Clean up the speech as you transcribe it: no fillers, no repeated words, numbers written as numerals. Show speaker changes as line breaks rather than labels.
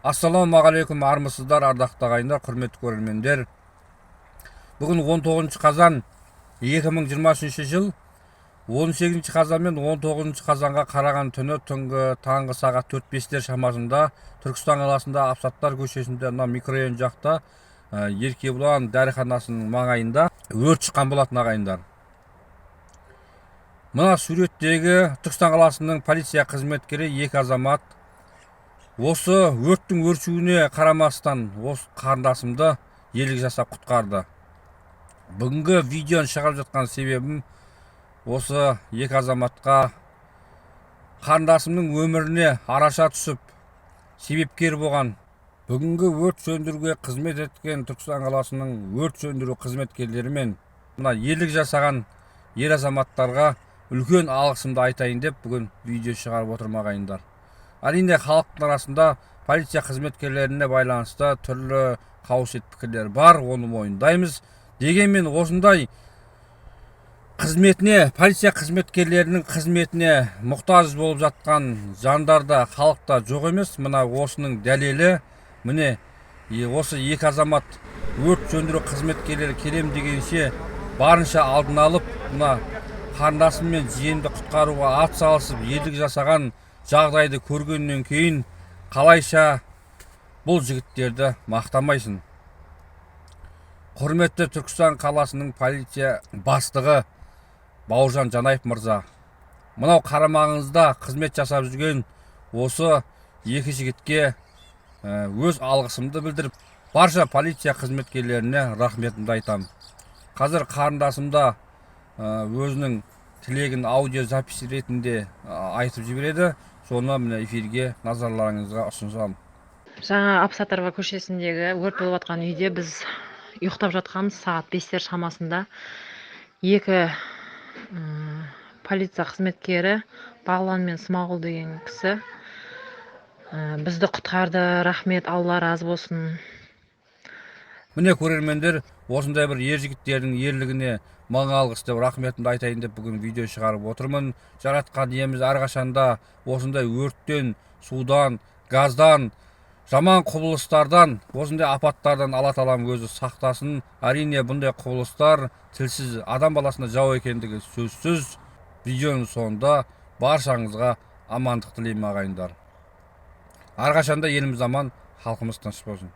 Ассалаумағалейкум, армысыздар, ардақты ағайындар, құрметті көрермендер. Бүгін 19 қазан 2023 жыл 18 қазан мен 19 қазанға қараған түні түнгі таңғы сағат 4-5 шамасында Түркістан қаласында Апсаттар көшесінде микрорайон жақта Еркебұлан дәріханасының маңайында өрт шыққан болатын ағайындар. Мына суреттегі Түркістан қаласының полиция қызметкері екі азамат осы өрттің өршуіне қарамастан осы қарындасымды ерлік жасап құтқарды. Бүгінгі видеоны шығарып жатқан себебім осы екі азаматқа қарындасымның өміріне араша түсіп себепкер болған, бүгінгі өрт сөндіруге қызмет еткен Түркістан қаласының өрт сөндіру қызметкерлері мен мына ерлік жасаған ер азаматтарға үлкен алғысымды айтайын деп бүгін видео шығарып отырмын ағайындар. Әрине халықтың арасында полиция қызметкерлеріне байланысты түрлі қауесет пікірлер бар, оны мойындаймыз. Дегенмен осындай қызметіне, полиция қызметкерлерінің қызметіне мұқтаж болып жатқан жандарда, халықта жоқ емес. Мына осының дәлелі, міне осы екі азамат өрт сөндіру қызметкерлері келем дегенше барынша алдын алып, мына қарындасым мен жиенімді құтқаруға ат салысып ерлік жасаған жағдайды көргеннен кейін қалайша бұл жігіттерді мақтамайсың. Құрметті Түркістан қаласының полиция бастығы Бауыржан Жанаев мырза, мынау қарамағыңызда қызмет жасап жүрген осы екі жігітке өз алғысымды білдіріп, барша полиция қызметкерлеріне рахметімді айтамын. Қазір қарындасымда өзінің тілегін аудио запись ретінде айтып жібереді. Соны мына эфирге назарларыңызға ұсынсам.
Жаңа Апсаттар көшесіндегі өрт болып жатқан үйде біз ұйықтап жатқанбыз. Сағат 5 шамасында екі полиция қызметкері Бағлан мен Смағұл деген кісі бізді құтқарды. Рахмет, Алла разы болсын.
Міне көрермендер, осындай бір ер жігіттердің ерлігіне мың алғыс деп рахметімді айтайын деп бүгін видео шығарып отырмын. Жаратқан иеміз әрқашанда осындай өрттен, судан, газдан, жаман құбылыстардан, осындай апаттардан Алла тағалам өзі сақтасын. Әрине бұндай құбылыстар тілсіз адам баласына жау екендігі сөзсіз. Видеоның соңында баршаңызға амандық тілеймін ағайындар. Әрқашанда еліміз аман, халқымыз тыныш болсын.